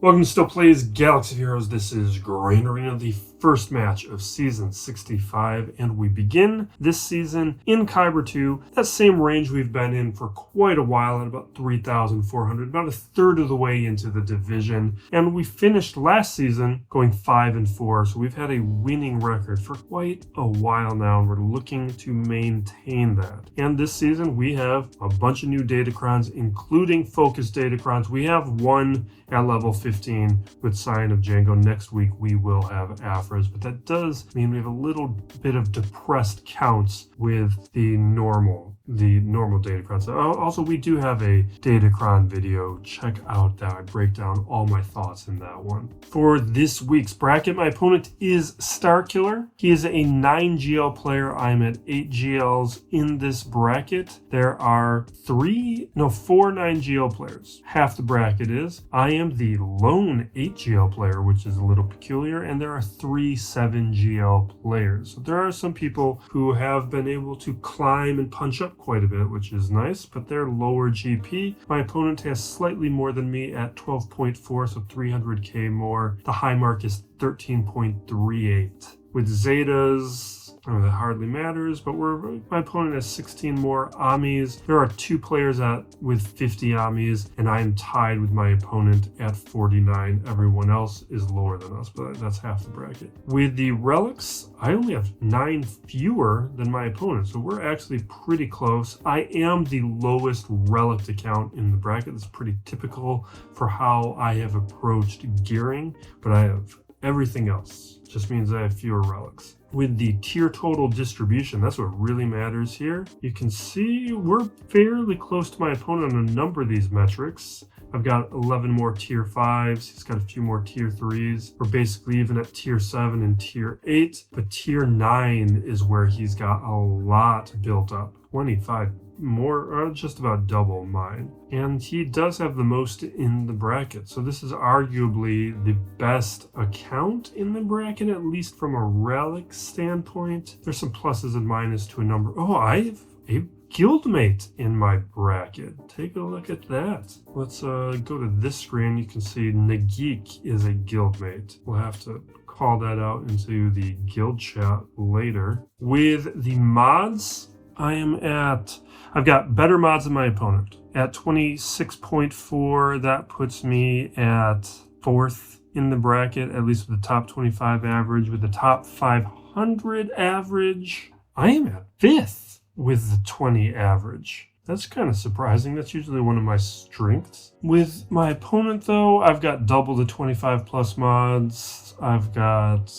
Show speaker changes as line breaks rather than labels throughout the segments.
Welcome to Still Plays Galaxy of Heroes. This is Grand Arena, the first match of Season 65, and we begin this season in Kyber 2, that same range we've been in for quite a while at about 3,400, about a third of the way into the division, and we finished last season going 5-4, so we've had a winning record for quite a while now, and we're looking to maintain that. And this season we have a bunch of new Datacrons, including Focus Datacrons. We have one at level 15 with Sign of Django. Next week we will have Afras, but that does mean we have a little bit of depressed counts with the normal Datacrons. Also, we do have a Datacron video. Check out that. I break down all my thoughts in that one. For this week's bracket, my opponent is Starkiller. He is a 9 GL player. I'm at 8 GLs in this bracket. There are 4 9 GL players. Half the bracket is. I am the lone 8 GL player, which is a little peculiar, and there are 3 7 GL players. So there are some people who have been able to climb and punch up quite a bit, which is nice, but they're lower GP. My opponent has slightly more than me at 12.4, so 300k more. The high mark is 13.38. With Zetas, that hardly matters, but my opponent has 16 more Amis. There are 2 players with 50 Amis, and I am tied with my opponent at 49. Everyone else is lower than us, but that's half the bracket. With the relics, I only have 9 fewer than my opponent, so we're actually pretty close. I am the lowest relic account in the bracket. That's pretty typical for how I have approached gearing, but I have everything else. Just means I have fewer relics. With the tier total distribution, that's what really matters here. You can see we're fairly close to my opponent on a number of these metrics. I've got 11 more tier 5s. He's got a few more tier 3s. We're basically even at tier 7 and tier 8. But tier 9 is where he's got a lot built up. 25 more, just about double mine. And he does have the most in the bracket. So this is arguably the best account in the bracket, at least from a relic standpoint. There's some pluses and minuses to a number. Oh, I have a guildmate in my bracket. Take a look at that. Let's go to this screen. You can see Nagik is a guildmate. We'll have to call that out into the guild chat later. With the mods, I've got better mods than my opponent. At 26.4, that puts me at 4th in the bracket, at least with the top 25 average. With the top 500 average, I am at 5th with the 20 average. That's kind of surprising. That's usually one of my strengths. With my opponent, though, I've got double the 25 plus mods. I've got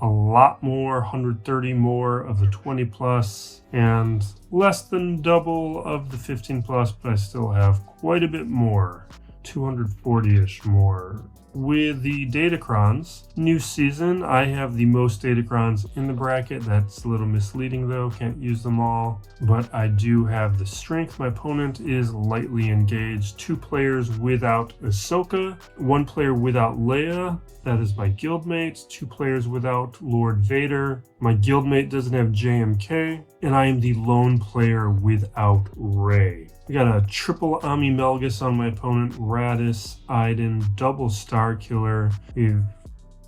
a lot more, 130 more of the 20 plus, and less than double of the 15 plus, but I still have quite a bit more, 240-ish more. With the Datacrons, new season, I have the most Datacrons in the bracket. That's a little misleading though, can't use them all. But I do have the strength. My opponent is lightly engaged. 2 players without Ahsoka, 1 player without Leia. That is my guildmate. 2 players without Lord Vader. My guildmate doesn't have JMK. And I am the lone player without Rey. We got a triple Ami Melgus on my opponent, Radis, Iden, double Starkiller. We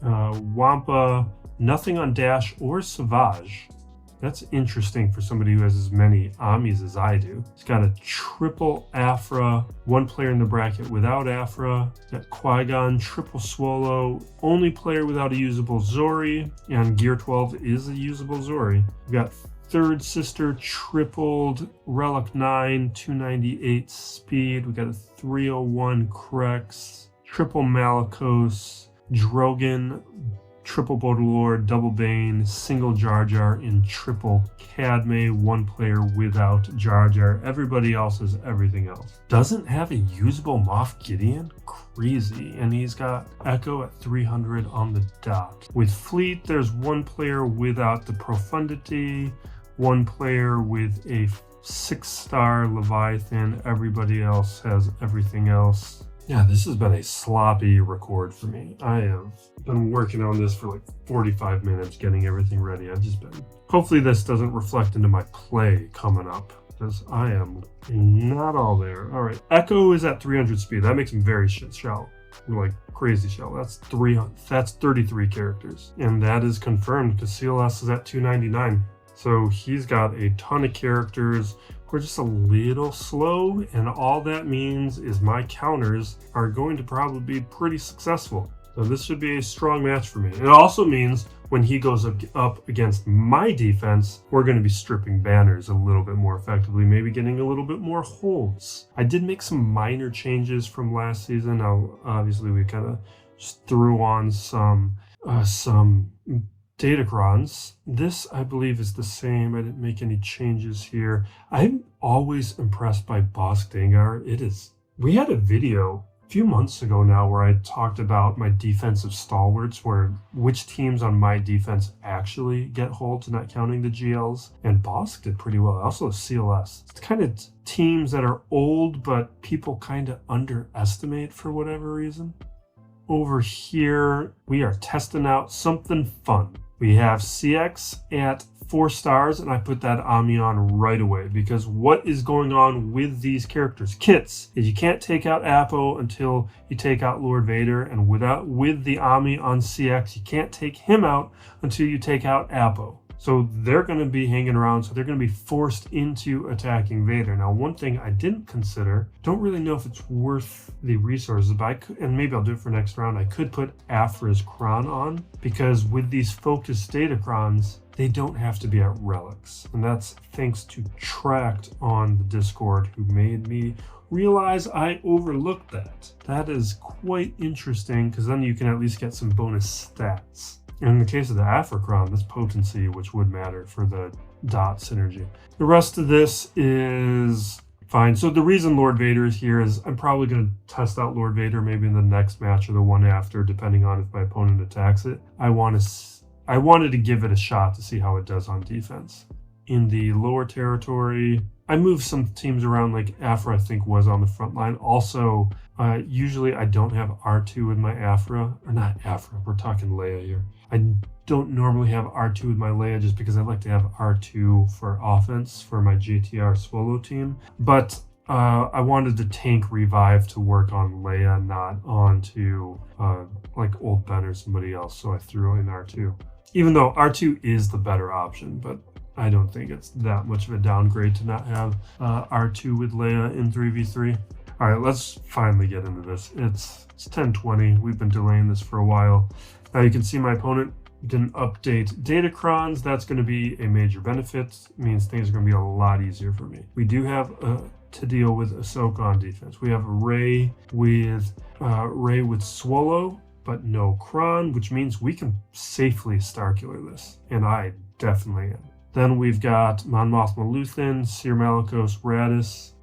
have Wampa, nothing on Dash or Savage. That's interesting for somebody who has as many Amis as I do. He's got a triple Afra, 1 player in the bracket without Afra. Got Qui-Gon, triple Swallow, only player without a usable Zori, and Gear 12 is a usable Zori. We've got Third Sister tripled Relic 9, 298 speed. We got a 301 Krex, triple Malicos, Drogon, triple Baudelaire, double Bane, single Jar Jar, and triple Cadme, 1 player without Jar Jar. Everybody else has everything else. Doesn't have a usable Moff Gideon? Crazy. And he's got Echo at 300 on the dot. With Fleet, there's 1 player without the Profundity, 1 player with a 6-star Leviathan. Everybody else has everything else. Yeah, this has been a sloppy record for me. I have been working on this for like 45 minutes, getting everything ready. Hopefully this doesn't reflect into my play coming up, because I am not all there. All right, Echo is at 300 speed. That makes him very shallow. like crazy shell. That's 33 characters. And that is confirmed because CLS is at 299. So he's got a ton of characters. We're just a little slow, and all that means is my counters are going to probably be pretty successful. So this should be a strong match for me. It also means when he goes up against my defense, we're going to be stripping banners a little bit more effectively, maybe getting a little bit more holds. I did make some minor changes from last season. Now, obviously, we kind of just threw on some Datacrons. This, I believe, is the same. I didn't make any changes here. I'm always impressed by Bosk Dengar. It is. We had a video a few months ago now where I talked about my defensive stalwarts, which teams on my defense actually get holds, not counting the GLs. And Bosk did pretty well. Also CLS. It's kind of teams that are old, but people kind of underestimate for whatever reason. Over here, we are testing out something fun. We have CX at 4 stars, and I put that Ami on right away because what is going on with these characters? Kits is you can't take out Apo until you take out Lord Vader, and with the Ami on CX, you can't take him out until you take out Apo. So they're going to be hanging around, so they're going to be forced into attacking Vader. Now, one thing I didn't consider, don't really know if it's worth the resources, but I could, and maybe I'll do it for next round, I could put Afra's Kron on, because with these focused Datacrons, they don't have to be at relics. And that's thanks to Tract on the Discord, who made me realize I overlooked that. That is quite interesting, because then you can at least get some bonus stats. In the case of the Afracron, this potency, which would matter for the dot synergy. The rest of this is fine. So the reason Lord Vader is here is I'm probably going to test out Lord Vader maybe in the next match or the one after, depending on if my opponent attacks it. I wanted to give it a shot to see how it does on defense. In the lower territory, I moved some teams around, like Afra I think was on the front line. Also, usually I don't have R2 with my Afra, or not Afra, we're talking Leia here. I don't normally have R2 with my Leia just because I like to have R2 for offense for my JTR Swallow team. But I wanted the tank revive to work on Leia, not onto like Old Ben or somebody else, so I threw in R2. Even though R2 is the better option, but I don't think it's that much of a downgrade to not have R2 with Leia in 3v3. All right, let's finally get into this. It's 10:20. We've been delaying this for a while. Now you can see my opponent didn't update Datacrons. That's going to be a major benefit. It means things are going to be a lot easier for me. We do have to deal with Ahsoka on defense. We have Rey with Swallow, but no Kron, which means we can safely Starkiller this, and I definitely am. Then we've got Mon Mothma Luthen, Seer Malicos, Radis.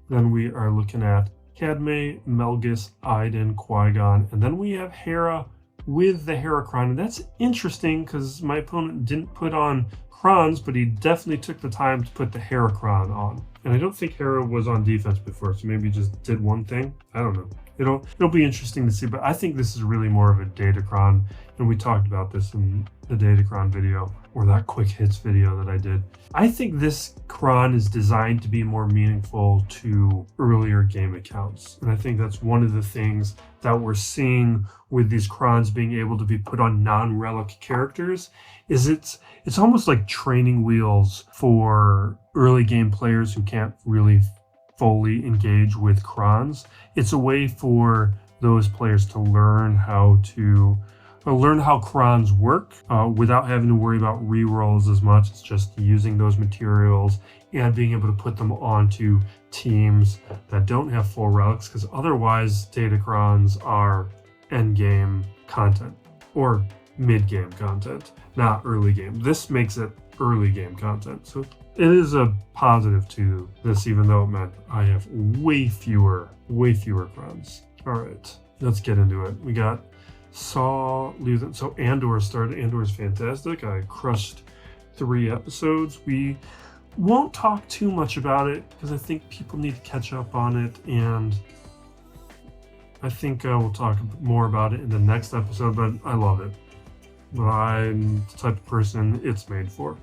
Then we are looking at Padme, Melgus, Iden, Qui-Gon, and then we have Hera with the Heracron. And that's interesting because my opponent didn't put on Krons, but he definitely took the time to put the Heracron on. And I don't think Hera was on defense before, so maybe he just did one thing. I don't know. It'll be interesting to see, but I think this is really more of a Datacron, and we talked about this in the Datacron video, or that quick hits video that I did. I think this Kron is designed to be more meaningful to earlier game accounts, and I think that's one of the things that we're seeing with these Krons being able to be put on non-relic characters, is it's almost like training wheels for early game players who can't really fully engage with Krons. It's a way for those players to learn how Krons work without having to worry about rerolls as much. It's just using those materials and being able to put them onto teams that don't have full relics, because otherwise Datacrons are end game content or mid game content, not early game. This makes it early game content. So it is a positive to this, even though it meant I have way fewer Krons. All right, let's get into it. We got Saw Luthen. So Andor started. Andor is fantastic. I crushed 3 episodes. We won't talk too much about it because I think people need to catch up on it, and I think we'll talk more about it in the next episode, but I love it. But I'm the type of person it's made for.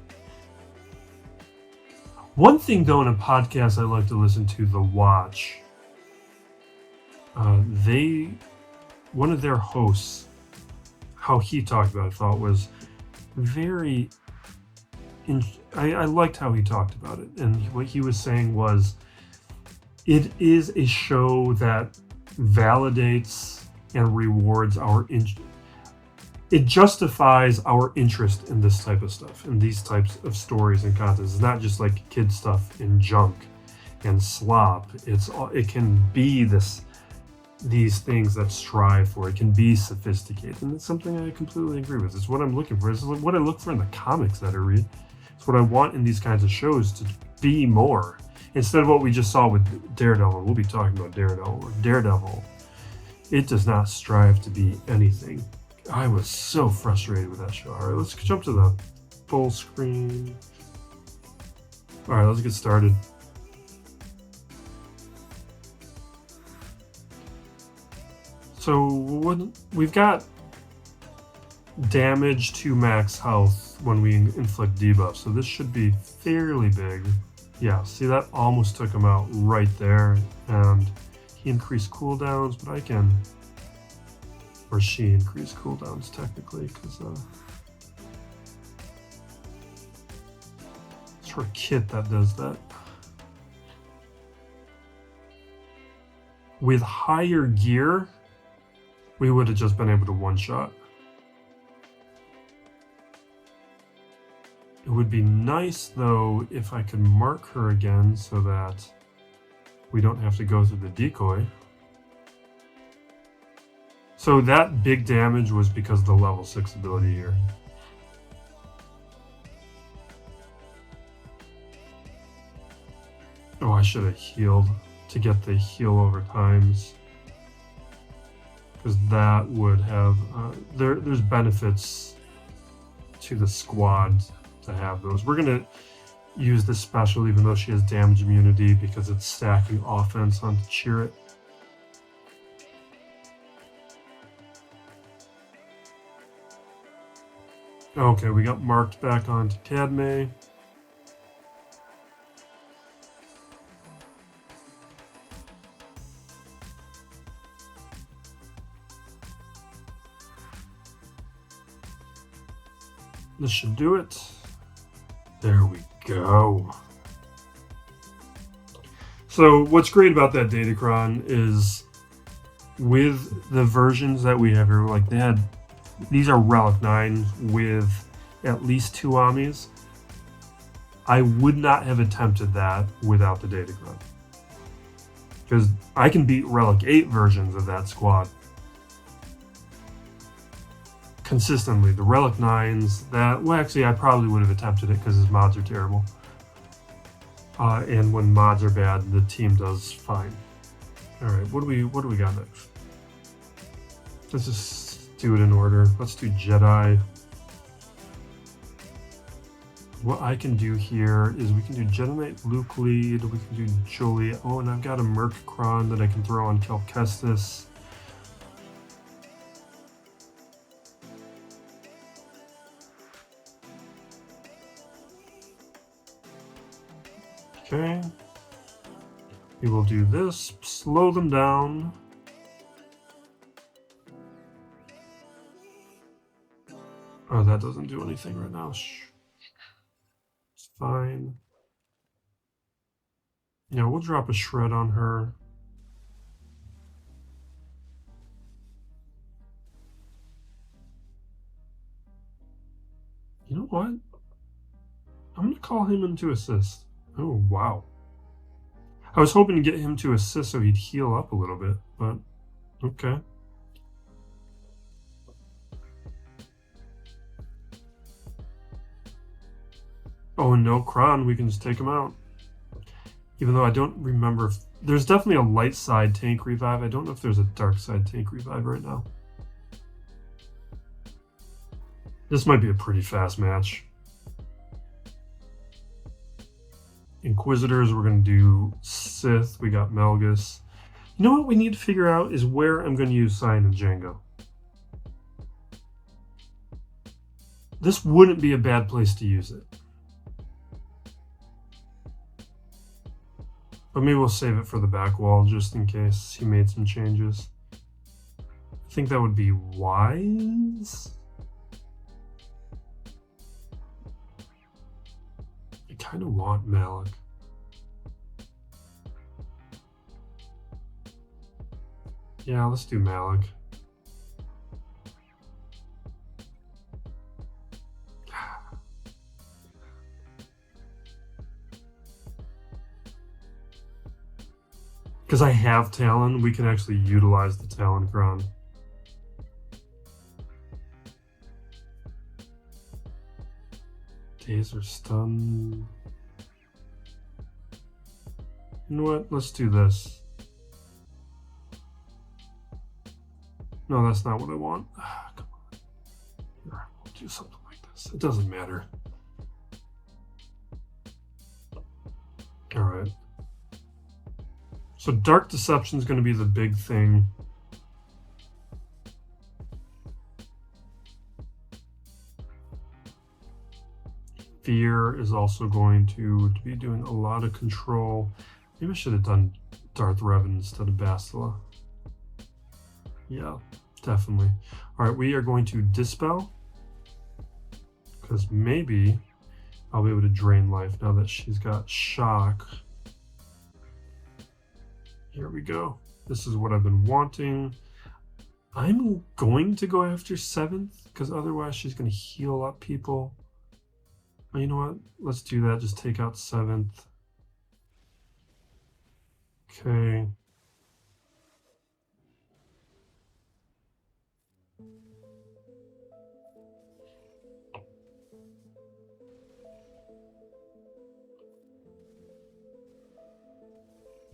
One thing, though, in a podcast I like to listen to, The Watch, they
one of their hosts, how he talked about it, I thought was very. I liked how he talked about it, and what he was saying was, it is a show that validates and rewards our it justifies our interest in this type of stuff, in these types of stories and content. It's not just like kid stuff and junk and slop. It can be these things that strive for. It can be sophisticated, and it's something I completely agree with. It's what I'm looking for. It's what I look for in the comics that I read. It's what I want in these kinds of shows, to be more. Instead of what we just saw with Daredevil, we'll be talking about Daredevil. It does not strive to be anything. I was so frustrated with that show. All right, let's jump to the full screen. All right, let's get started. So we've got damage to max health when we inflict debuff. So this should be fairly big. Yeah, see, that almost took him out right there. And he increased cooldowns, but I can... Or she increased cooldowns, technically, because it's her kit that does that. With higher gear, we would have just been able to one-shot. It would be nice, though, if I could mark her again so that we don't have to go through the decoy. So that big damage was because of the level 6 ability here. Oh, I should have healed to get the heal over times. Because that would have... there's benefits to the squad to have those. We're going to use this special even though she has damage immunity because it's stacking offense onto Chirrut. Okay, we got marked back onto Cadme. This should do it. There we go. So what's great about that Datacron is with the versions that we have here, like these are Relic 9s with at least 2 Amis. I would not have attempted that without the Datacron. Because I can beat Relic 8 versions of that squad consistently. The Relic 9s, actually I probably would have attempted it because his mods are terrible. And when mods are bad, the team does fine. Alright, what do we got next? Let's just do it in order. Let's do Jedi. What I can do here is we can do Jedi Knight Luke lead, we can do Jolie. Oh, and I've got a Mercicron that I can throw on Cal Kestis. Okay. We will do this, slow them down. Oh, that doesn't do anything right now. It's fine. Yeah, we'll drop a shred on her. You know what? I'm going to call him in to assist. Oh, wow. I was hoping to get him to assist so he'd heal up a little bit, but okay. Oh, and no Kron, we can just take him out. Even though I don't remember if... There's definitely a light side tank revive. I don't know if there's a dark side tank revive right now. This might be a pretty fast match. Inquisitors, we're going to do Sith. We got Melgus. You know what we need to figure out is where I'm going to use Cyan and Django. This wouldn't be a bad place to use it. But maybe we'll save it for the back wall just in case he made some changes. I I think that would be wise. I kind of want Malik. Yeah, let's do Malik. Because I have Talon, we can actually utilize the Talon Crown. Taser stun. You know what? Let's do this. No, that's not what I want. Come on. Here, we'll do something like this. It doesn't matter. Alright. So Dark Deception is going to be the big thing. Fear is also going to be doing a lot of control. Maybe I should have done Darth Revan instead of Bastila. Yeah, definitely. Alright, we are going to Dispel. Because maybe I'll be able to drain life now that she's got Shock. Here we go. This is what I've been wanting. I'm going to go after 7th, because otherwise she's going to heal up people. You know what? Let's do that. Just take out 7th. Okay.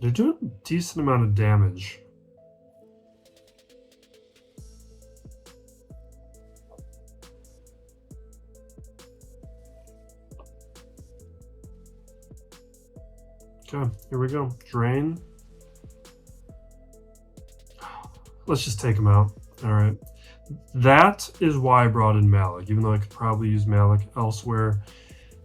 They're doing a decent amount of damage. Okay, here we go. Drain. Let's just take him out. All right. That is why I brought in Malik, even though I could probably use Malik elsewhere.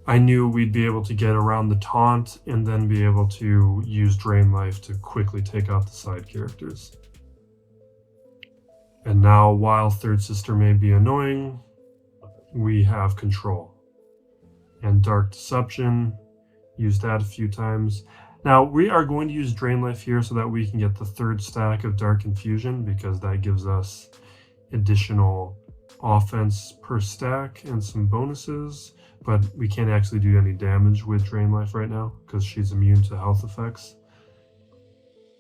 I knew we'd be able to get around the taunt and then be able to use Drain Life to quickly take out the side characters. And now, while Third Sister may be annoying, we have control. And Dark Deception, use that a few times. Now, we are going to use Drain Life here so that we can get the 3rd stack of Dark Infusion, because that gives us additional offense per stack and some bonuses. But we can't actually do any damage with Drain Life right now because she's immune to health effects.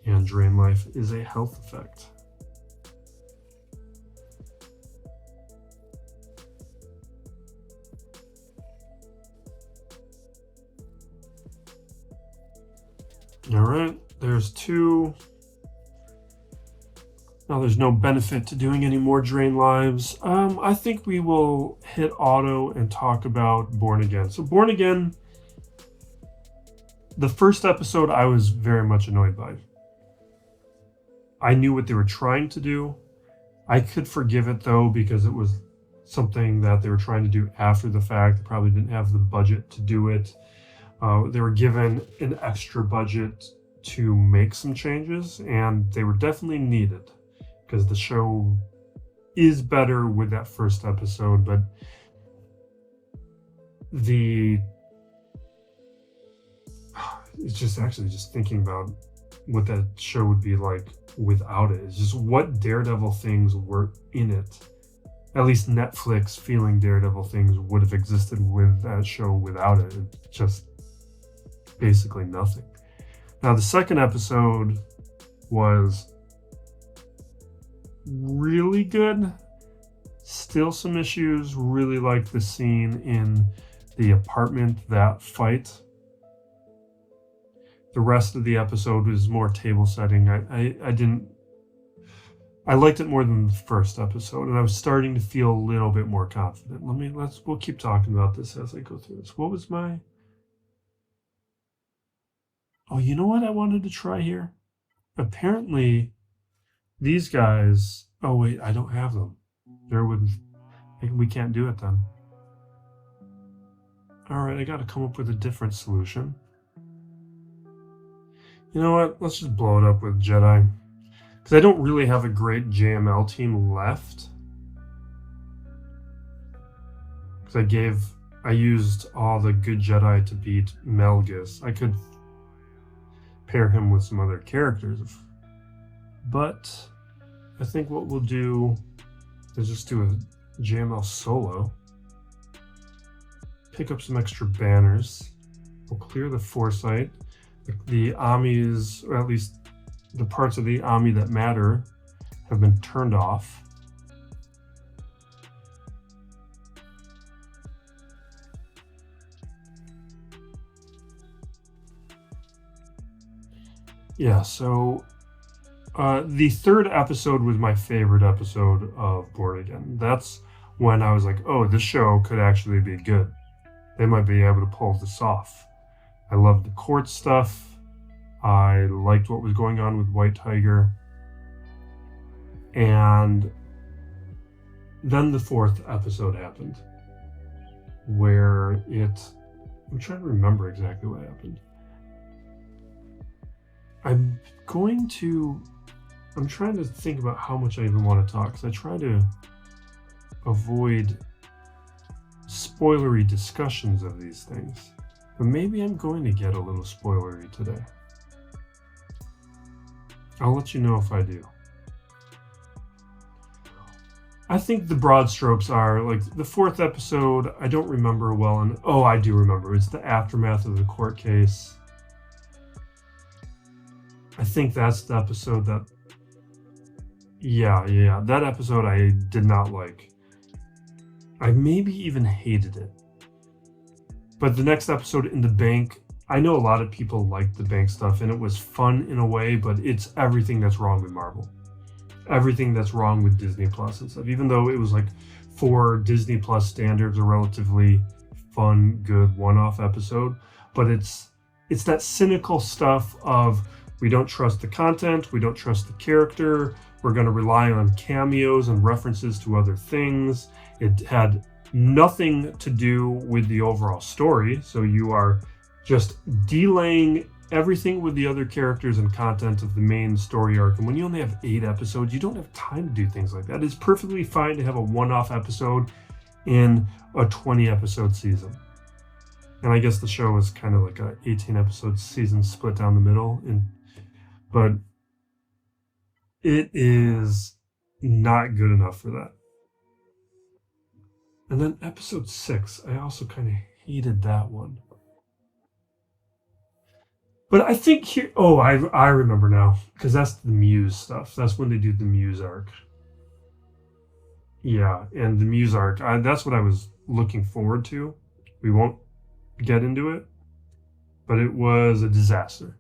And Drain Life is a health effect. Alright, there's 2. Now there's no benefit to doing any more Drain Lives. I think we will hit auto and talk about Born Again. So Born Again, the first episode I was very much annoyed by. I knew what they were trying to do. I could forgive it though, because it was something that they were trying to do after the fact. They probably didn't have the budget to do it. They were given an extra budget to make some changes, and they were definitely needed. Because the show is better with that first episode, but it's just actually just thinking about what that show would be like without it. It's just what Daredevil things were in it. At least Netflix feeling Daredevil things would have existed with that show without it. It's just basically nothing. Now the second episode was really good. Still some issues. Really like the scene in the apartment, that fight. The rest of the episode was more table setting. I liked it more than the first episode, and I was starting to feel a little bit more confident. We'll keep talking about this as I go through this. What was my... Oh, you know what I wanted to try here? Apparently these guys... Oh, wait, I don't have them. We can't do it then. Alright, I gotta come up with a different solution. You know what? Let's just blow it up with Jedi. because I don't really have a great JML team left. Because I used all the good Jedi to beat Melgus. I could pair him with some other characters, but I think what we'll do is just do a JML solo. Pick up some extra banners. We'll clear the foresight. The Amis, or at least the parts of the Ami that matter, have been turned off. Yeah, so the third episode was my favorite episode of Born Again. That's when I was like, oh, this show could actually be good. They might be able to pull this off. I loved the court stuff. I liked what was going on with White Tiger. And then the fourth episode happened, where I'm trying to remember exactly what happened. I'm trying to think about how much I even want to talk, because I try to avoid spoilery discussions of these things. But maybe I'm going to get a little spoilery today. I'll let you know if I do. I think the broad strokes are, like, the fourth episode, I don't remember well, and I do remember. It's the aftermath of the court case. I think that's the episode that... Yeah, that episode I did not like. I maybe even hated it. But the next episode, In the Bank, I know a lot of people liked the bank stuff, and it was fun in a way, but it's everything that's wrong with Marvel. Everything that's wrong with Disney Plus and stuff. Even though it was, like, for Disney Plus standards, a relatively fun, good one-off episode. But it's that cynical stuff of, we don't trust the content, we don't trust the character, we're going to rely on cameos and references to other things. It had nothing to do with the overall story, so you are just delaying everything with the other characters and content of the main story arc. And when you only have 8 episodes, you don't have time to do things like that. It's perfectly fine to have a one-off episode in a 20-episode season. And I guess the show was kind of like a 18-episode season split down the middle. But it is not good enough for that. And then episode 6, I also kind of hated that one. But I think here... I remember now. Because that's the Muse stuff. That's when they do the Muse arc. Yeah, and the Muse arc, that's what I was looking forward to. We won't get into it. But it was a disaster.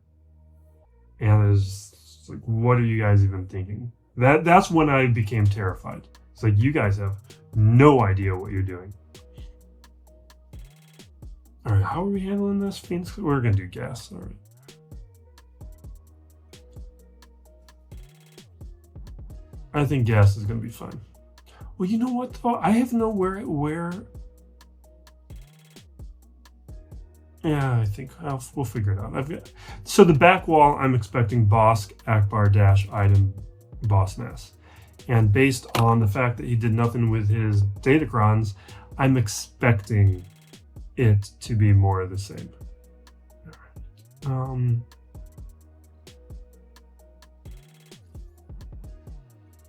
And it was like, what are you guys even thinking? That's when I became terrified. It's like, you guys have no idea what you're doing. All right, how are we handling this? Fiends? We're going to do gas. All right. I think gas is going to be fine. Well, you know what, though? I have no where... Yeah, I think we'll figure it out. So the back wall, I'm expecting Bosk, Akbar, Dash, Iden, Boss Nass. And based on the fact that he did nothing with his Datacrons, I'm expecting it to be more of the same.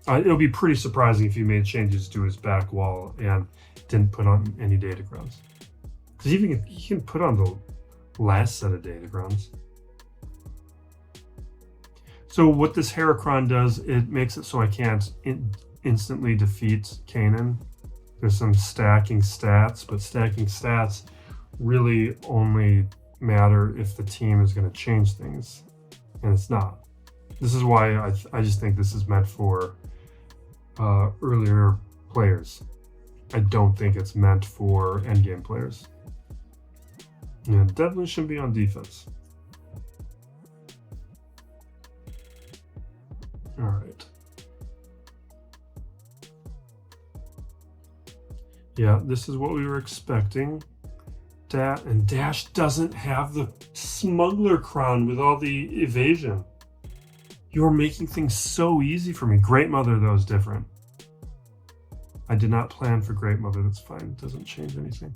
It'll be pretty surprising if he made changes to his back wall and didn't put on any Datacrons. Because he can put on the last set of Datacrons. So what this Heracron does, it makes it so I can't instantly defeat Kanan. There's some stacking stats, but stacking stats really only matter if the team is going to change things, and it's not. This is why I just think this is meant for earlier players. I don't think it's meant for endgame players. And definitely shouldn't be on defense. All right. Yeah, this is what we were expecting. And Dash doesn't have the smuggler crown with all the evasion. You're making things so easy for me. Great Mother, though, is different. I did not plan for Great Mother. That's fine. It doesn't change anything.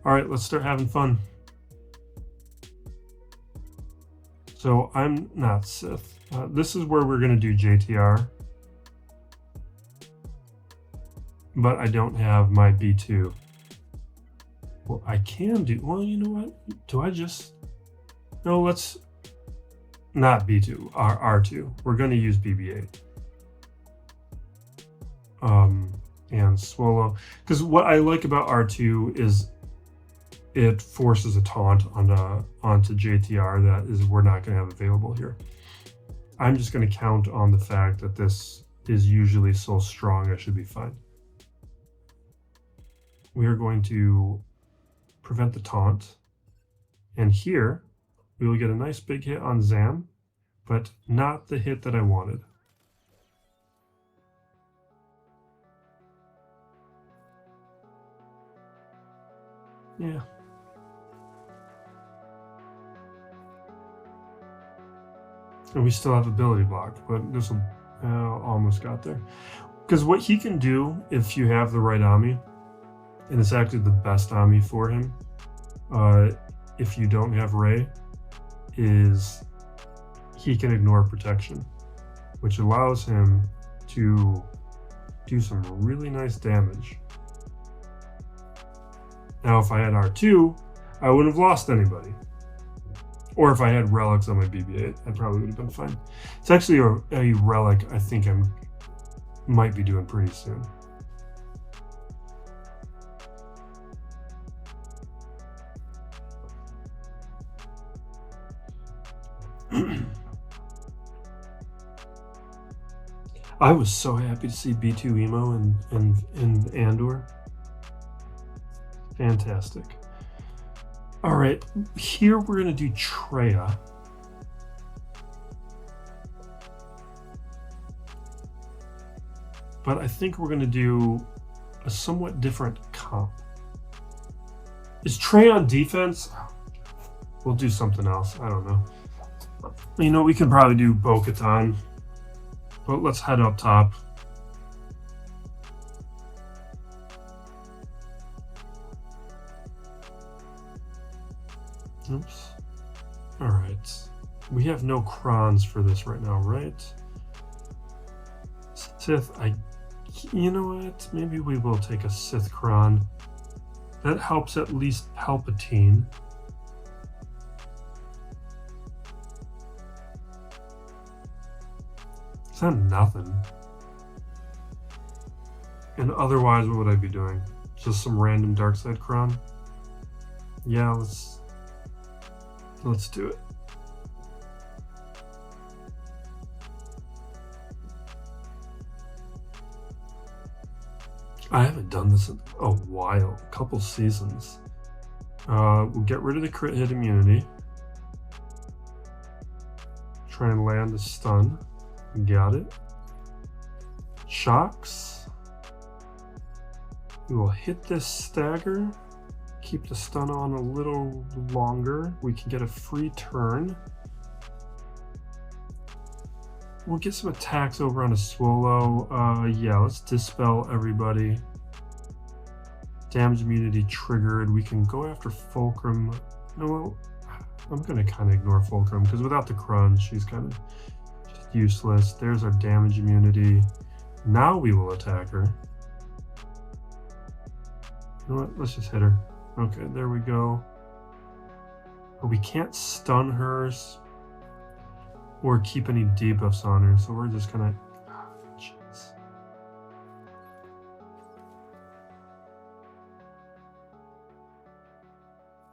All right, let's start having fun. So I'm not Sith. This is where we're going to do JTR. But I don't have my B2. Well, I can do... Well, you know what? Do I just... No, let's... Not B2. R2. We're going to use BB-8. And Swallow. Because what I like about R2 is it forces a taunt onto JTR that is we're not going to have available here. I'm just going to count on the fact that this is usually so strong I should be fine. We are going to prevent the taunt. And here, we will get a nice big hit on Zan, but not the hit that I wanted. Yeah. And we still have ability block, but this will almost got there. Because what he can do, if you have the right Ami, and it's actually the best Ami for him, if you don't have Rey, is he can ignore protection, which allows him to do some really nice damage. Now, if I had R2, I wouldn't have lost anybody. Or if I had relics on my BB-8, I probably would have been fine. It's actually a relic I think I might be doing pretty soon. I was so happy to see B2 Emo in Andor. Fantastic. All right, here we're gonna do Traya. But I think we're gonna do a somewhat different comp. Is Trey on defense? We'll do something else, I don't know. You know, we could probably do Bo-Katan. But let's head up top. Oops. All right. We have no Krons for this right now, right? Sith, you know what? Maybe we will take a Sith Kron. That helps at least Palpatine. Is that nothing? And otherwise, what would I be doing? Just some random dark side Kron? Yeah, let's do it. I haven't done this in a while, a couple seasons. We'll get rid of the crit hit immunity. Try and land a stun. Got it. Shocks. We will hit this stagger. Keep the stun on a little longer. We can get a free turn. We'll get some attacks over on a Swallow. Yeah, let's dispel everybody. Damage immunity triggered. We can go after Fulcrum. No, I'm gonna kind of ignore Fulcrum because without the crunch, she's kind of just useless. There's our damage immunity. Now we will attack her. You know what? Let's just hit her. Okay, there we go. But we can't stun hers or keep any debuffs on her, so we're just gonna... Jeez.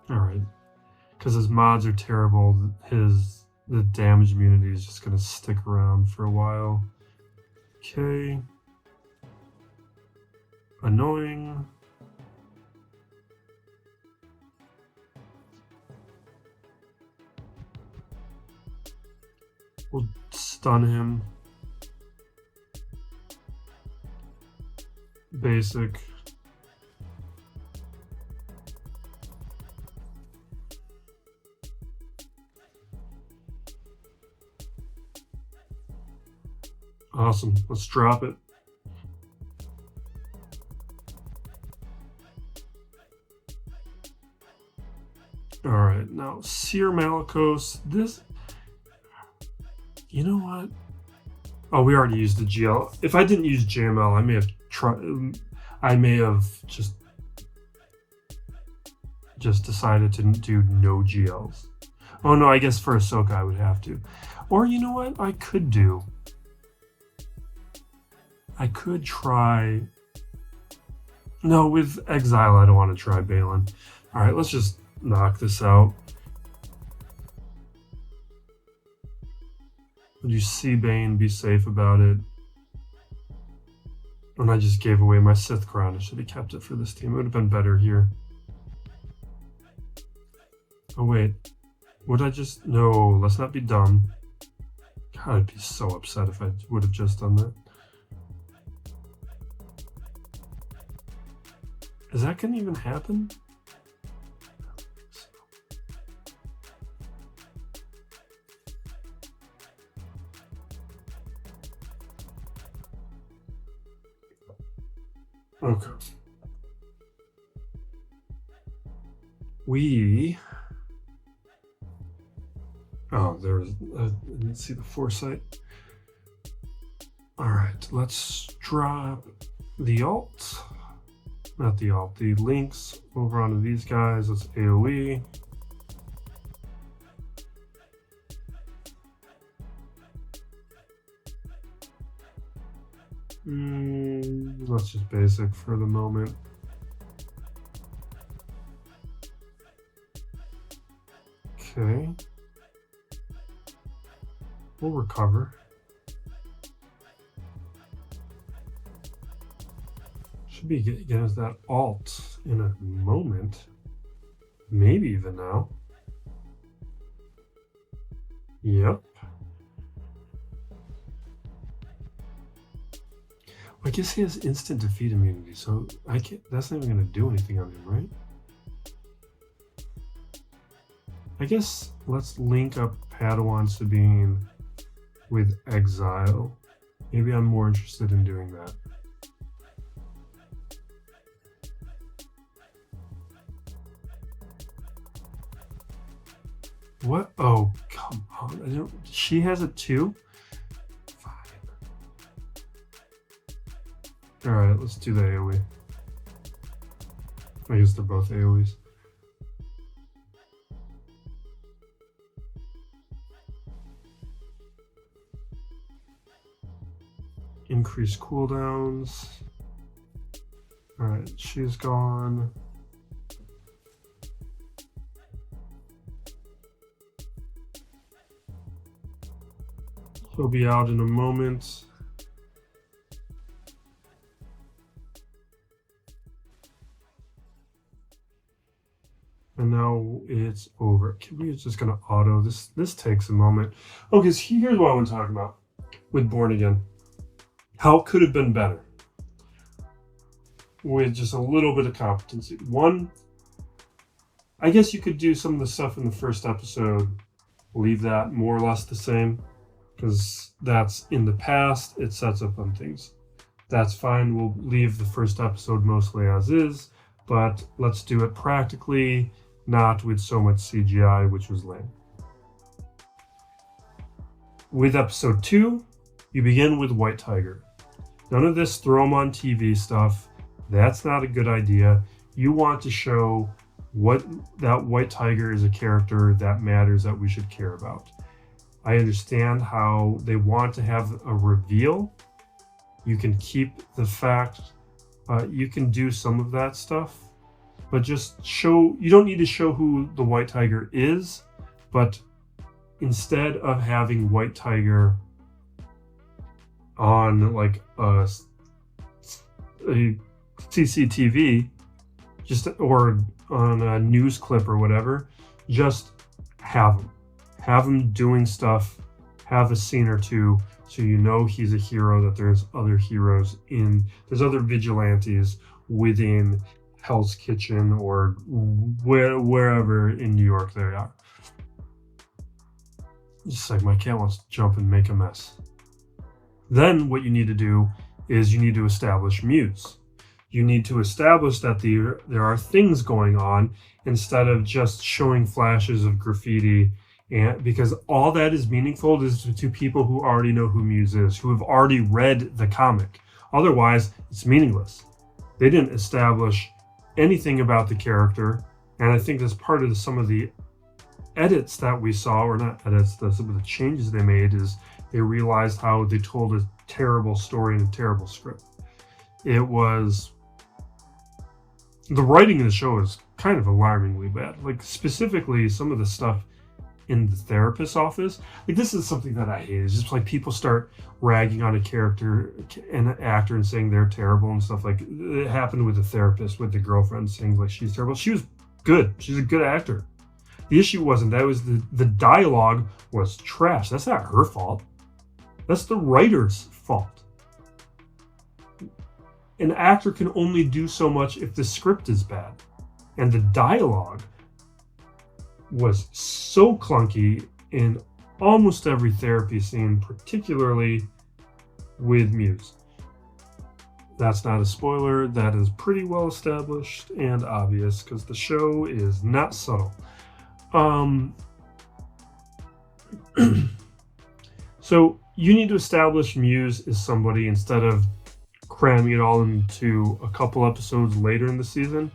Alright. Because his mods are terrible, the damage immunity is just gonna stick around for a while. Okay. Annoying. We'll stun him. Basic. Awesome. Let's drop it. All right, now Seer Malicos. This, you know what? Oh, we already used the GL. If I didn't use JML, I may have tried. I may have just decided to do no GLs. Oh no, I guess for Ahsoka I would have to. Or you know what? I could do. I could try. No, with Exile, I don't want to try Balin. All right, let's just knock this out. Would you see Bane? Be safe about it. And I just gave away my Sith crown. I should have kept it for this team. It would have been better here. Oh wait, would I just? No, let's not be dumb. God, I'd be so upset if I would have just done that. Is that gonna even happen? Okay. Oh, there's. I didn't see the foresight. All right, let's drop the alt. Not the alt, the links over onto these guys. Let's AoE. Let's just basic for the moment. Okay. We'll recover. Should be getting us that alt in a moment. Maybe even now. Yep. I guess he has instant defeat immunity, so I can't. That's not even going to do anything on him, right? I guess let's link up Padawan Sabine with Exile. Maybe I'm more interested in doing that. What? Oh, come on. I don't. She has it too? Fine. Alright, let's do the AoE. I guess they're both AoEs. Increase cooldowns. Alright, she's gone. He'll be out in a moment. And now it's over. We're just gonna auto this. This takes a moment. Okay, so here's what I want to talk about with Born Again. How it could have been better with just a little bit of competency. One, I guess you could do some of the stuff in the first episode, leave that more or less the same, because that's in the past. It sets up on things. That's fine. We'll leave the first episode mostly as is, but let's do it practically, not with so much CGI, which was lame. With episode 2, you begin with White Tiger. None of this throw him on TV stuff. That's not a good idea. You want to show what that White Tiger is, a character that matters, that we should care about. I understand how they want to have a reveal. You can keep the fact, you can do some of that stuff, but just show, you don't need to show who the White Tiger is, but instead of having White Tiger on like a CCTV, just or on a news clip or whatever, just have him doing stuff, have a scene or two, so you know he's a hero, that there's other heroes there's other vigilantes within Hell's Kitchen or wherever in New York they are. Just like my cat wants to jump and make a mess. Then what you need to do is you need to establish Muse. You need to establish that there are things going on instead of just showing flashes of graffiti, and because all that is meaningful is to people who already know who Muse is, who have already read the comic. Otherwise, it's meaningless. They didn't establish anything about the character, and I think that's part of some of the edits that we saw, or not edits, some of the changes they made, is they realized how they told a terrible story and a terrible script. It was, the writing in the show is kind of alarmingly bad. Like, specifically some of the stuff in the therapist's office, like, this is something that I hate. It's just like people start ragging on a character and an actor and saying they're terrible and stuff. Like, it happened with the therapist, with the girlfriend saying like she's terrible. She was good. She's a good actor. The issue wasn't that. It was the dialogue was trash. That's not her fault. That's the writer's fault. An actor can only do so much if the script is bad. And the dialogue was so clunky in almost every therapy scene, particularly with Muse. That's not a spoiler. That is pretty well established and obvious because the show is not subtle. So you need to establish Muse as somebody, instead of cramming it all into a couple episodes later in the season.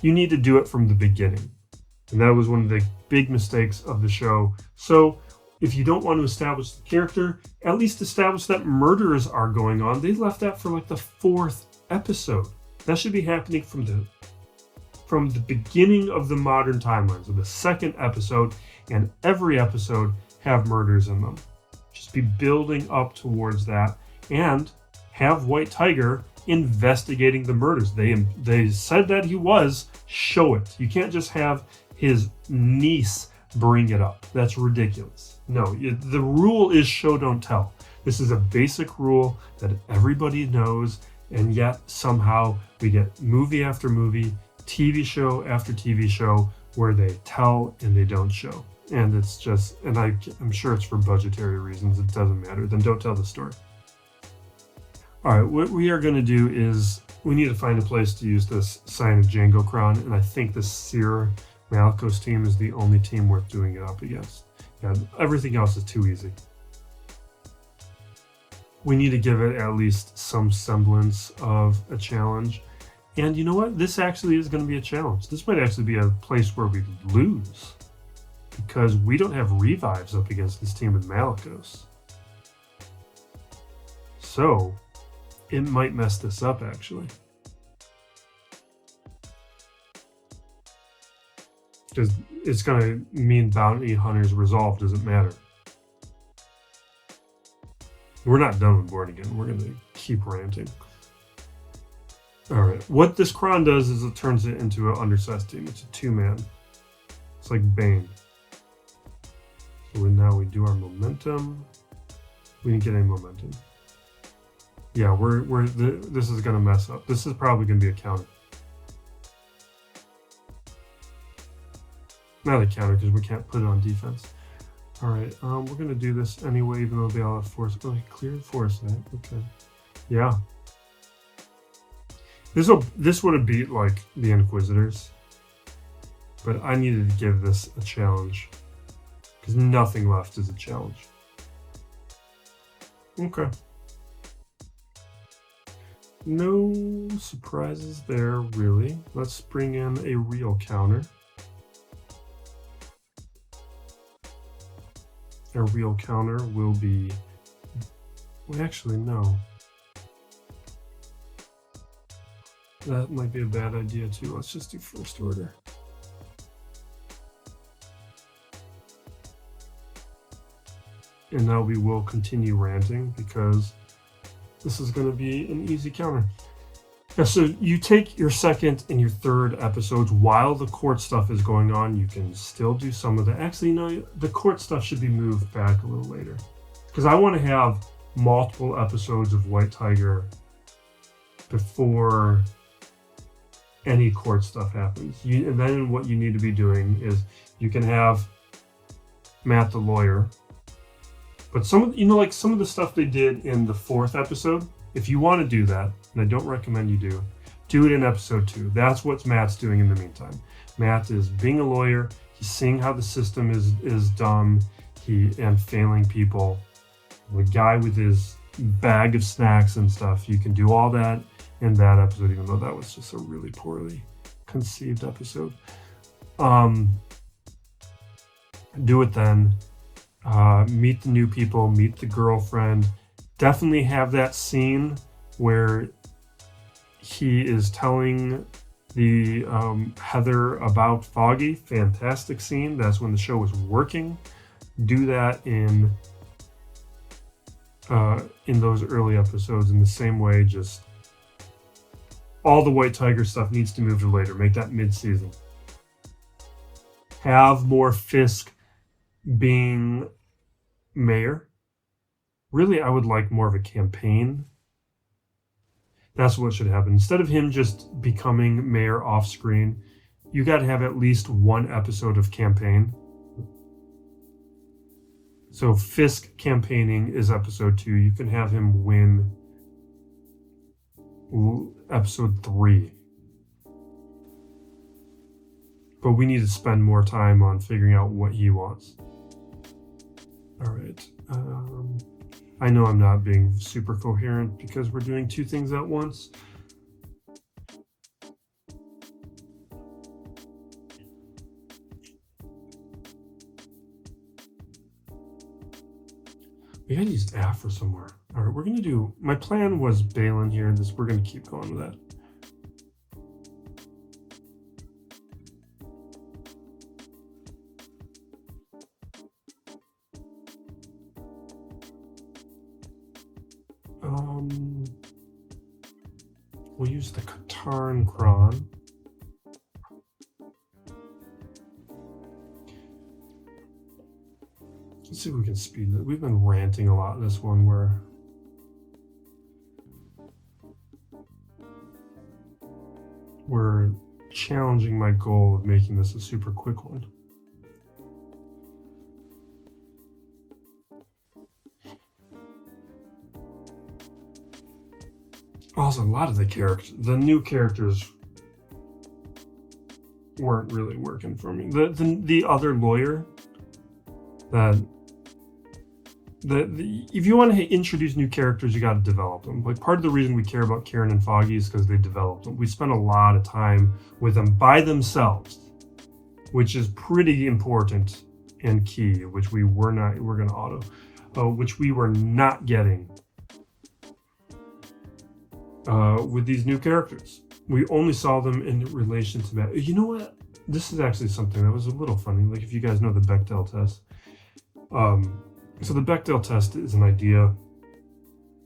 You need to do it from the beginning. And that was one of the big mistakes of the show. So if you don't want to establish the character, at least establish that murders are going on. They left that for like the 4th episode. That should be happening from the beginning of the modern timeline. So the 2nd episode, and every episode have murders in them. Just be building up towards that, and have White Tiger investigating the murders. They said that he was. Show it. You can't just have his niece bring it up. That's ridiculous. No, the rule is show don't tell. This is a basic rule that everybody knows, and yet somehow we get movie after movie, TV show after TV show where they tell and they don't show. And it's just, and I'm sure it's for budgetary reasons. It doesn't matter. Then don't tell the story. All right, what we are going to do is we need to find a place to use this Sign of Django Kron, and I think the Sierra Malicos team is the only team worth doing it up against. Yeah, everything else is too easy. We need to give it at least some semblance of a challenge. And you know what? This actually is going to be a challenge. This might actually be a place where we lose, because we don't have revives up against this team with Malicos. So it might mess this up, actually. Because it's going to mean Bounty Hunter's Resolve doesn't matter. We're not done with Born Again. We're going to keep ranting. Alright, what this Kron does is it turns it into an undersized team. It's a 2-man. It's like Bane. So now we do our momentum. We didn't get any momentum. Yeah, this is going to mess up. This is probably going to be a counter. Not a counter, because we can't put it on defense. Alright, we're going to do this anyway, even though they all have force. Oh, clear force, right? Okay. Yeah. This would have beat, like, the Inquisitors. But I needed to give this a challenge. Because nothing left is a challenge. Okay. No surprises there, really. Let's bring in a real counter. A real counter will be... Well, actually, no. That might be a bad idea, too. Let's just do first order. And now we will continue ranting, because this is going to be an easy counter. Yeah, so you take your 2nd and your 3rd episodes while the court stuff is going on. You can still do some of that. Actually, no, the court stuff should be moved back a little later, because I want to have multiple episodes of White Tiger before any court stuff happens. And then what you need to be doing is you can have Matt the lawyer,
But some of, like some of the stuff they did in the 4th episode, if you want to do that, and I don't recommend you do it in episode 2. That's what Matt's doing in the meantime. Matt is being a lawyer. He's seeing how the system is dumb, and failing people. The guy with his bag of snacks and stuff. You can do all that in that episode, even though that was just a really poorly conceived episode. Do it then. Meet the new people, meet the girlfriend. Definitely have that scene where he is telling the Heather about Foggy. Fantastic scene. That's when the show was working. Do that in those early episodes in the same way. Just all the White Tiger stuff needs to move to later. Make that mid-season. Have more Fisk being mayor. Really, I would like more of a campaign. That's what should happen. Instead of him just becoming mayor off screen, you got to have at least one episode of campaign. So Fisk campaigning is episode 2. You can have him win episode 3. But we need to spend more time on figuring out what he wants. All right. I know I'm not being super coherent because we're doing 2 things at once. We gotta use Afra somewhere. All right, we're gonna do. My plan was Balin here, and we're gonna keep going with that. We'll use the Katarn Kron. Let's see if we can speed it. We've been ranting a lot in this one where we're challenging my goal of making this a super quick one. Also, a lot of the new characters weren't really working for me. The other lawyer, if you want to introduce new characters, you got to develop them. Like, part of the reason we care about Karen and Foggy is because they developed them. We spent a lot of time with them by themselves, which is pretty important and key, which we were not. We're going to which we were not getting. With these new characters, we only saw them in relation to that. You know what? This is actually something that was a little funny. Like, if you guys know the Bechdel test. So the Bechdel test is an idea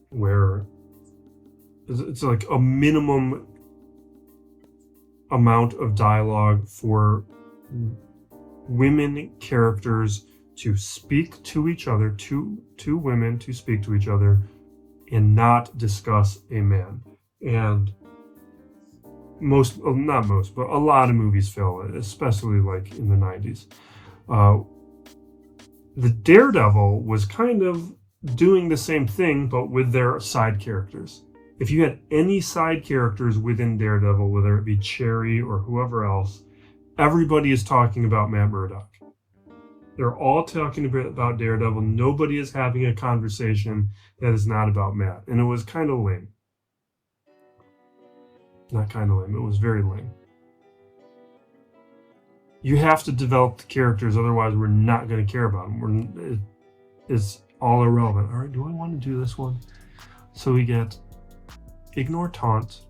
where it's like a minimum amount of dialogue for women characters to speak to each other, two women to speak to each other, and not discuss a man. And not most, but a lot of movies fail, especially like in the 90s. The Daredevil was kind of doing the same thing, but with their side characters. If you had any side characters within Daredevil, whether it be Cherry or whoever else, everybody is talking about Matt Murdock. They're all talking about Daredevil. Nobody is having a conversation that is not about Matt. And it was kind of lame. Not kind of lame. It was very lame. You have to develop the characters, otherwise we're not going to care about them. It's all irrelevant. All right, do I want to do this one? So we get Ignore Taunt.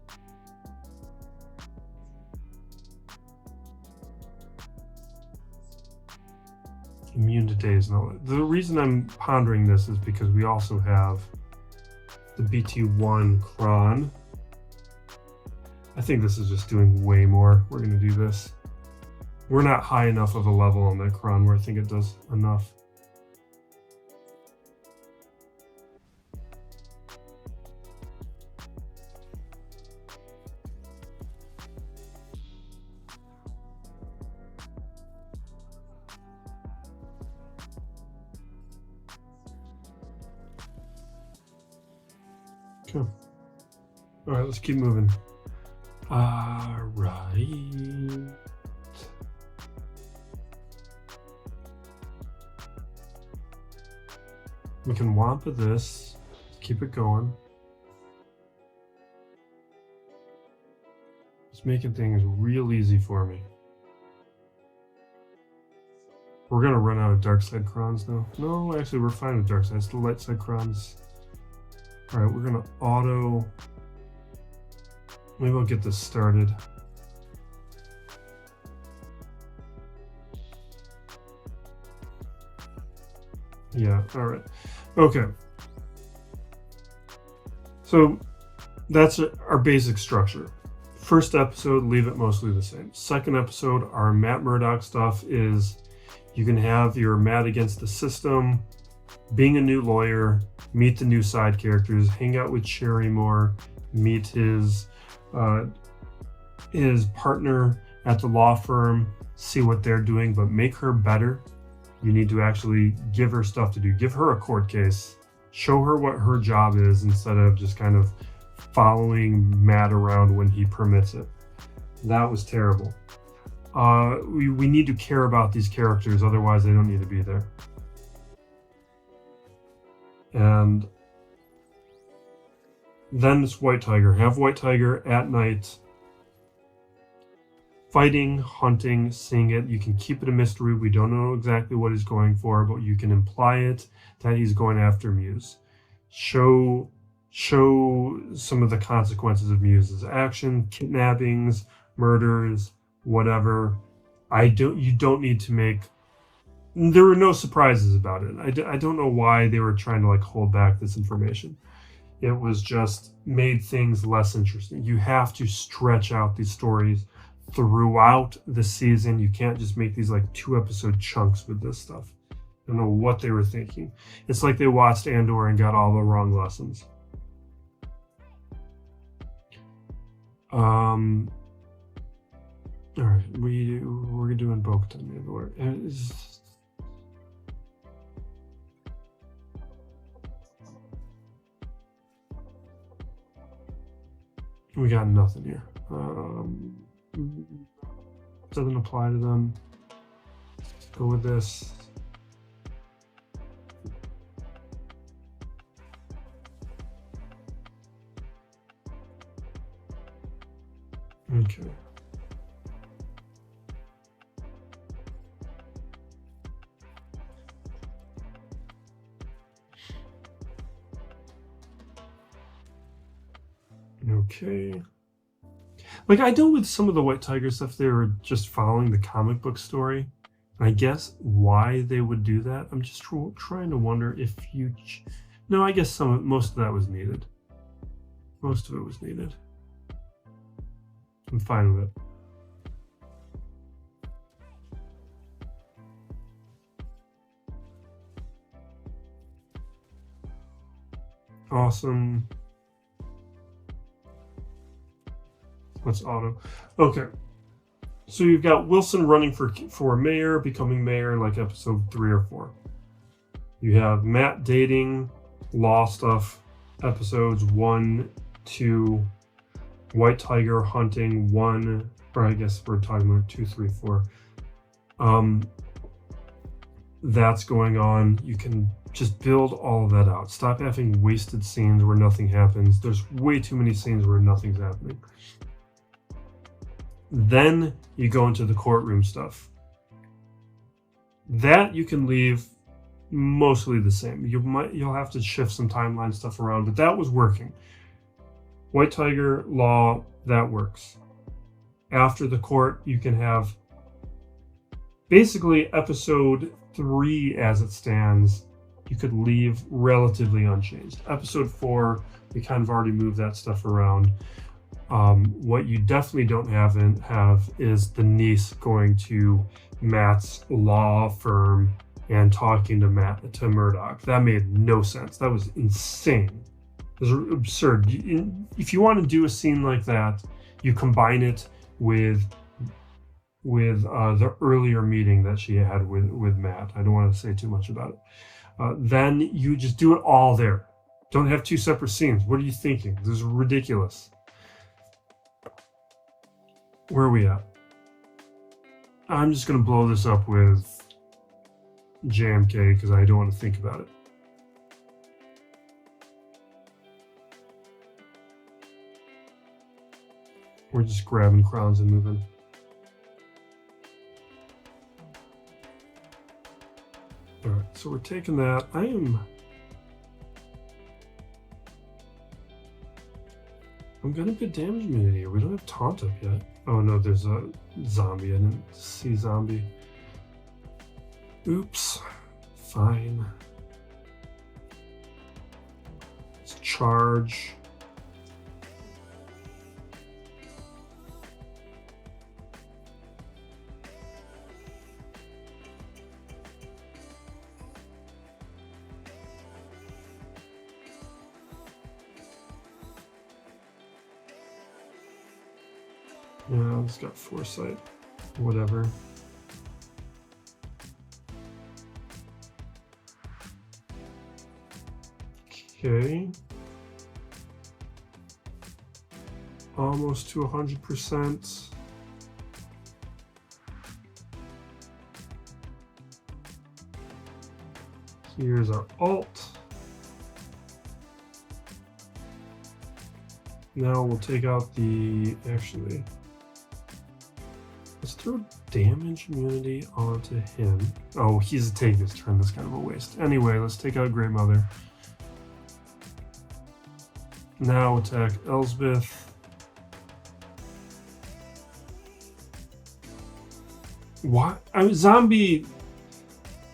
Immune to daze and all that. The reason I'm pondering this is because we also have the BT1 Kron. I think this is just doing way more. We're going to do this. We're not high enough of a level on that Kron where I think it does enough.
Okay. All right, let's keep moving. All right. We can wampa this. Keep it going. It's making things real easy for me. We're gonna run out of dark side crons though. No, actually we're fine with dark side. It's the light side crons. All right, we're gonna auto. Maybe I'll get this started. Yeah, all right. Okay. So that's our basic structure. First episode, leave it mostly the same. Second episode, our Matt Murdock stuff is you can have your Matt against the system, being a new lawyer, meet the new side characters, hang out with Cherry more, meet his partner at the law firm, see what they're doing, but make her better. You need to actually give her stuff to do. Give her a court case. Show her what her job is instead of just kind of following Matt around when he permits it. That was terrible. We need to care about these characters, otherwise they don't need to be there. And then it's White Tiger. Have White Tiger at night, fighting, hunting, seeing it. You can keep it a mystery. We don't know exactly what he's going for, but you can imply it that he's going after Muse. Show some of the consequences of Muse's action, kidnappings, murders, whatever. You don't need to make. There were no surprises about it. I don't know why they were trying to like hold back this information. It was just made things less interesting. You have to stretch out these stories throughout the season. You can't just make these like 2-episode chunks with this stuff. I don't know what they were thinking. It's like they watched Andor and got all the wrong lessons. All right, we're doing Bo-Katan. We got nothing here. Doesn't apply to them. Go with this. Okay. Okay. Like, I know with some of the White Tiger stuff, they were just following the comic book story. And I guess why they would do that, I'm just trying to wonder if you... No, I guess most of that was needed. Most of it was needed. I'm fine with it. Awesome. Let's auto. Okay. So you've got Wilson running for mayor, becoming mayor like episode 3 or 4. You have Matt dating, law stuff, episodes 1, 2, White Tiger hunting 1, or I guess we're talking about 2, 3, 4. That's going on. You can just build all of that out. Stop having wasted scenes where nothing happens. There's way too many scenes where nothing's happening. Then you go into the courtroom stuff. That you can leave mostly the same. You'll have to shift some timeline stuff around, but that was working. White Tiger, law, that works. After the court, you can have basically episode 3 as it stands. You could leave relatively unchanged. Episode 4, we kind of already moved that stuff around. What you definitely don't have is the niece going to Matt's law firm and talking to Murdoch. That made no sense. That was insane. It was absurd. If you want to do a scene like that, you combine it with the earlier meeting that she had with Matt. I don't want to say too much about it. Then you just do it all there. Don't have two separate scenes. What are you thinking? This is ridiculous. Where are we at? I'm just going to blow this up with JMK because I don't want to think about it. We're just grabbing crowns and moving. Alright, so we're taking that. I'm gonna put damage immunity here. We don't have taunt up yet. Oh no, there's a zombie. I didn't see zombie. Oops. Fine. Let's charge. Yeah, it's got foresight. Whatever. Okay. Almost to 100%. Here's our alt. Now we'll take out the, actually, let's throw damage immunity onto him. Oh, he's taking his turn. That's kind of a waste. Anyway, let's take out Great Mother. Now attack Elsbeth. What? Zombie,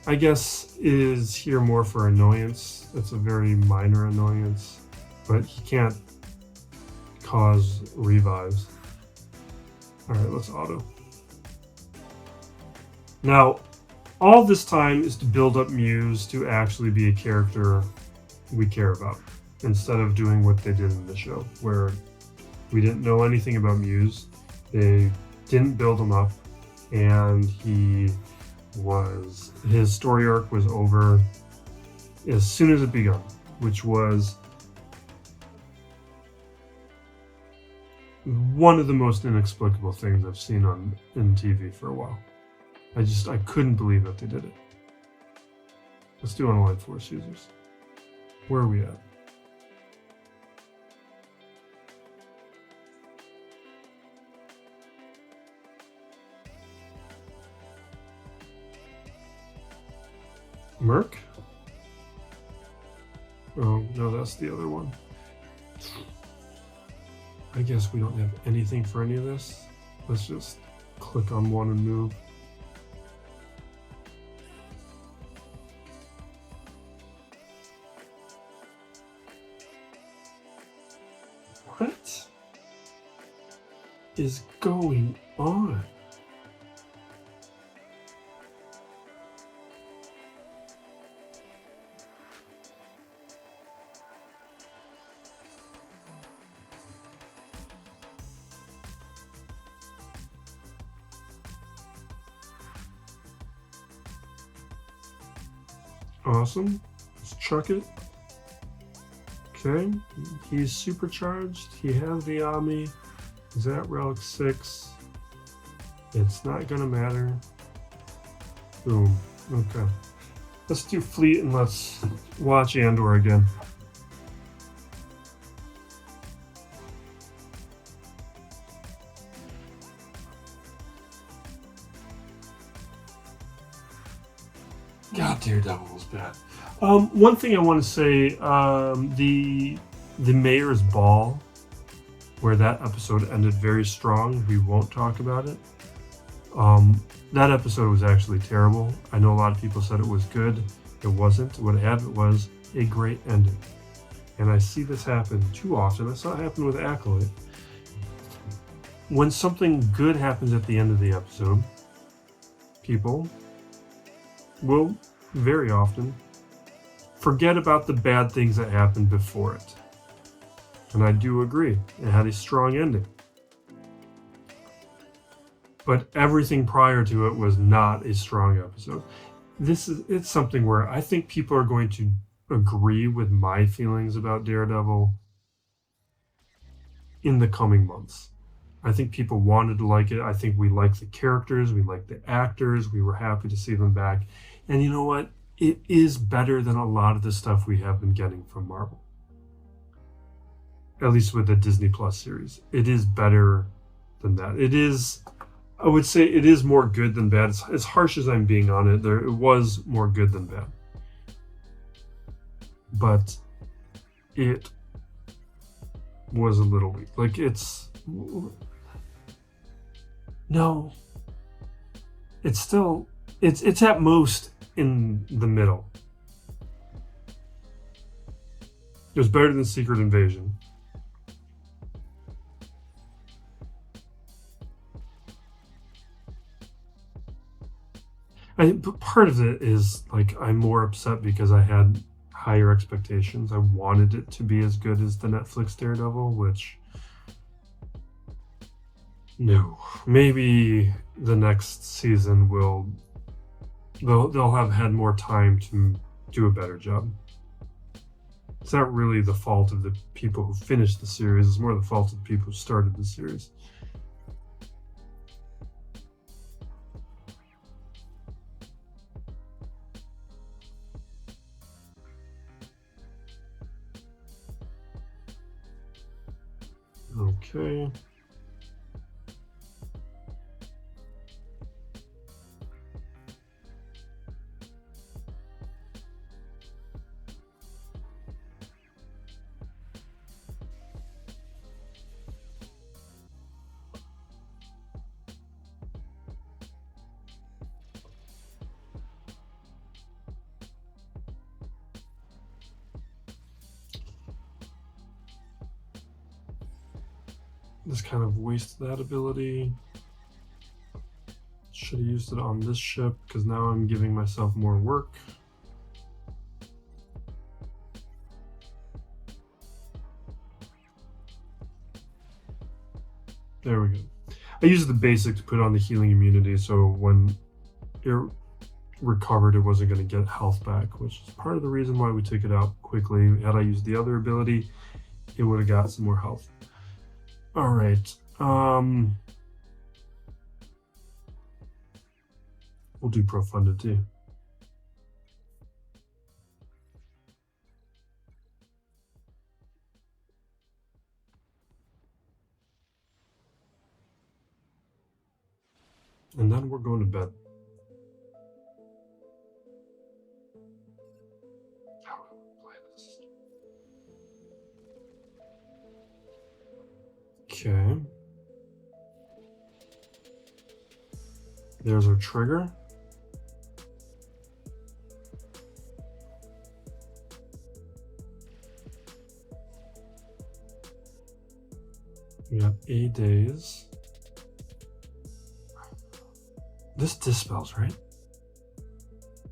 I guess, is here more for annoyance. It's a very minor annoyance, but he can't cause revives. Alright, let's auto. Now, all this time is to build up Muse to actually be a character we care about, instead of doing what they did in the show, where we didn't know anything about Muse. They didn't build him up, and his story arc was over as soon as it begun, which was one of the most inexplicable things I've seen in TV for a while. I couldn't believe that they did it. Let's do online force users. Where are we at? Merc? Oh, no, that's the other one. I guess we don't have anything for any of this. Let's just click on one and move. What is going on? Awesome. Let's chuck it. Okay. He's supercharged. He has the Ami. He's at Relic 6. It's not gonna matter. Boom. Okay. Let's do Fleet and let's watch Andor again. God, Daredevil was bad. One thing I want to say, the Mayor's Ball, where that episode ended very strong, we won't talk about it. That episode was actually terrible. I know a lot of people said it was good. It wasn't. What happened was a great ending. And I see this happen too often. I saw it happen with Acolyte. When something good happens at the end of the episode, people will very often forget about the bad things that happened before it. And I do agree, it had a strong ending. But everything prior to it was not a strong episode. It's something where I think people are going to agree with my feelings about Daredevil in the coming months. I think people wanted to like it. I think we like the characters, we like the actors, we were happy to see them back. And you know what? It is better than a lot of the stuff we have been getting from Marvel. At least with the Disney Plus series. It is better than that. It is, I would say it is more good than bad. As harsh as I'm being on it, it was more good than bad. But it was a little weak. Like, no. It's still, it's at most in the middle. It was better than Secret Invasion. But part of it is, like, I'm more upset because I had higher expectations. I wanted it to be as good as the Netflix Daredevil, which, no. Maybe the next season they'll have had more time to do a better job. It's not really the fault of the people who finished the series. It's more the fault of the people who started the series. Okay. This kind of wasted that ability. Should have used it on this ship because now I'm giving myself more work. There we go. I used the basic to put on the healing immunity, so when it recovered, it wasn't going to get health back, which is part of the reason why we took it out quickly. Had I used the other ability, it would have got some more health. All right. We'll do Profundity. And then we're going to bed. How do we play this? Okay. There's our trigger. We got 8 days. This dispels, right?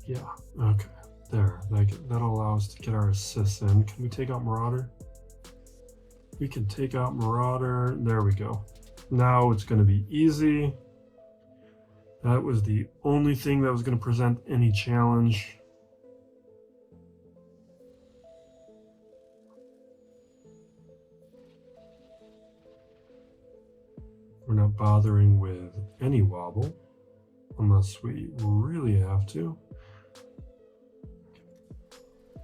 Yeah, okay. There, that'll allow us to get our assists in. Can we take out Marauder? We can take out Marauder. There we go. Now it's going to be easy. That was the only thing that was going to present any challenge. We're not bothering with any wobble, unless we really have to.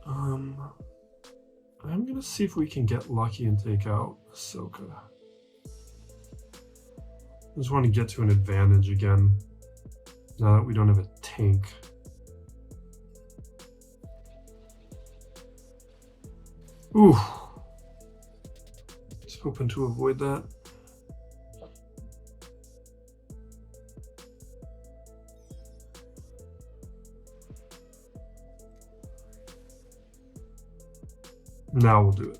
I'm going to see if we can get lucky and take out Ahsoka. I just want to get to an advantage again, now that we don't have a tank. Ooh. Just hoping to avoid that. Now we'll do it.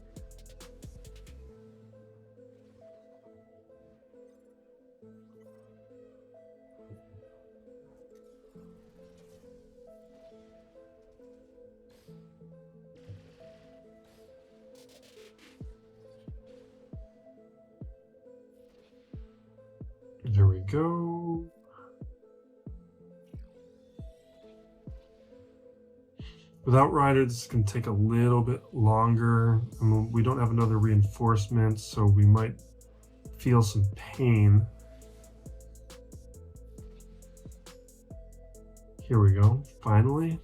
There we go. Without rider, this is going to take a little bit longer. I mean, we don't have another reinforcement, so we might feel some pain. Here we go, finally.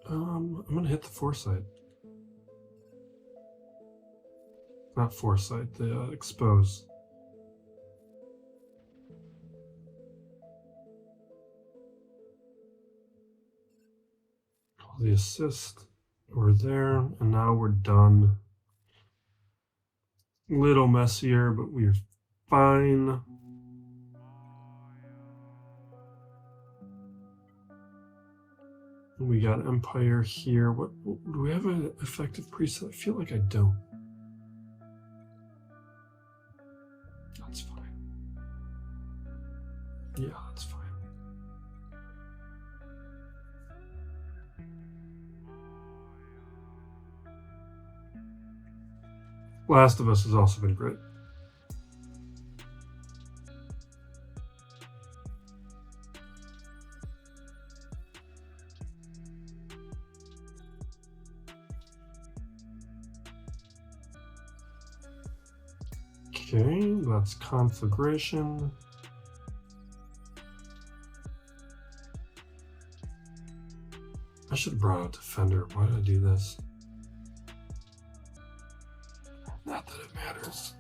I'm gonna hit the foresight. Not foresight, the expose. The assist, we're there, and now we're done. Little messier, but we're fine. We got Empire here. What do we have an effective preset? I feel like I don't. That's fine. Yeah, that's fine. Last of Us has also been great. Okay, that's conflagration. I should have brought out Defender. Why did I do this? Not that it matters.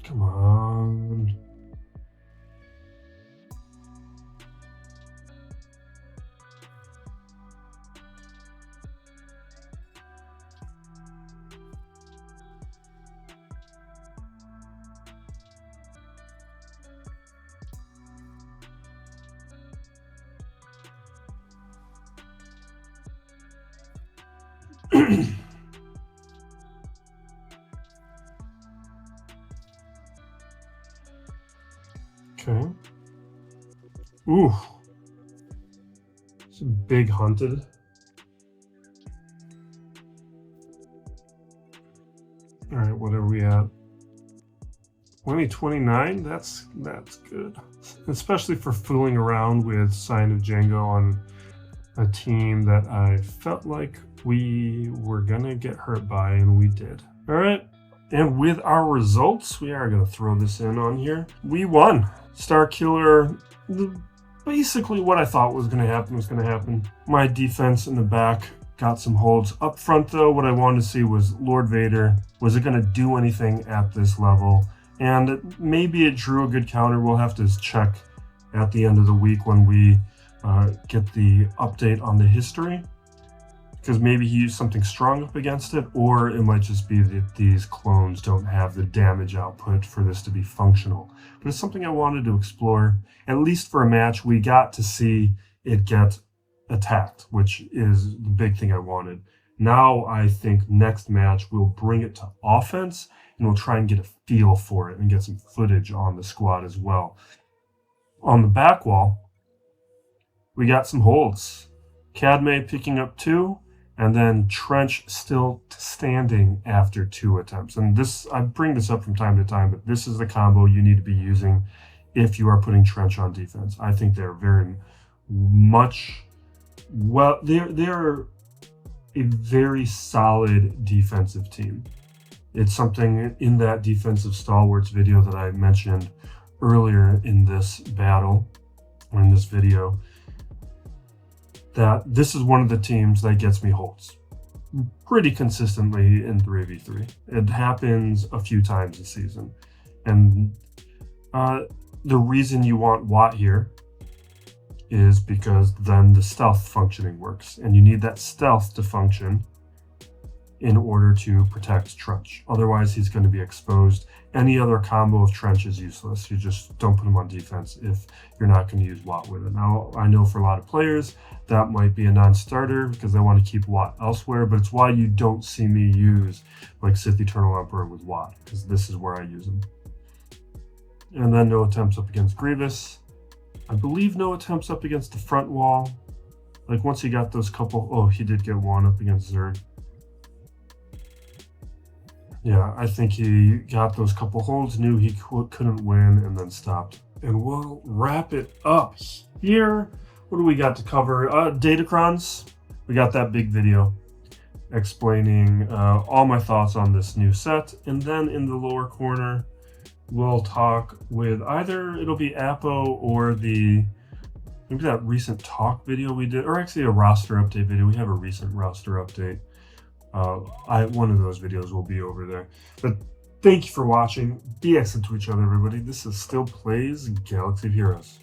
Come on. Okay. Ooh. It's a big hunted. All right, what are we at? 2029? That's good. Especially for fooling around with Sign of Django on a team that I felt like we were gonna get hurt by, and we did. All right. And with our results, we are going to throw this in on here. We won. Star Killer, basically what I thought was going to happen was going to happen. My defense in the back got some holds. Up front, though, what I wanted to see was Lord Vader. Was it going to do anything at this level? And maybe it drew a good counter. We'll have to check at the end of the week when we get the update on the history. Because maybe he used something strong up against it, or it might just be that these clones don't have the damage output for this to be functional. But it's something I wanted to explore. At least for a match, we got to see it get attacked, which is the big thing I wanted. Now I think next match we'll bring it to offense, and we'll try and get a feel for it and get some footage on the squad as well. On the back wall, we got some holds. Cadme picking up 2. And then Trench still standing after 2 attempts. And this, I bring this up from time to time, but this is the combo you need to be using if you are putting Trench on defense. I think they're very much, well, they're a very solid defensive team. It's something in that defensive stalwarts video that I mentioned earlier in this battle, or in this video, that this is one of the teams that gets me holds pretty consistently in 3v3. It happens a few times this season. And the reason you want Watt here is because then the stealth functioning works. And you need that stealth to function in order to protect Trench. Otherwise, he's going to be exposed. Any other combo of Trench is useless. You just don't put him on defense if you're not going to use Watt with it. Now, I know for a lot of players, that might be a non-starter because they want to keep Watt elsewhere, but it's why you don't see me use like Sith Eternal Emperor with Watt, because this is where I use him. And then no attempts up against Grievous. I believe no attempts up against the front wall. Like once he got those couple, oh, he did get one up against Zerg. Yeah, I think he got those couple holds, knew he couldn't win, and then stopped. And we'll wrap it up here. What do we got to cover? Datacrons. We got that big video explaining all my thoughts on this new set. And then in the lower corner, we'll talk with either it'll be Apo or maybe that recent talk video we did, or actually a roster update video. We have a recent roster update. One of those videos will be over there. But thank you for watching. Be excellent to each other, everybody. This is Still Plays Galaxy of Heroes.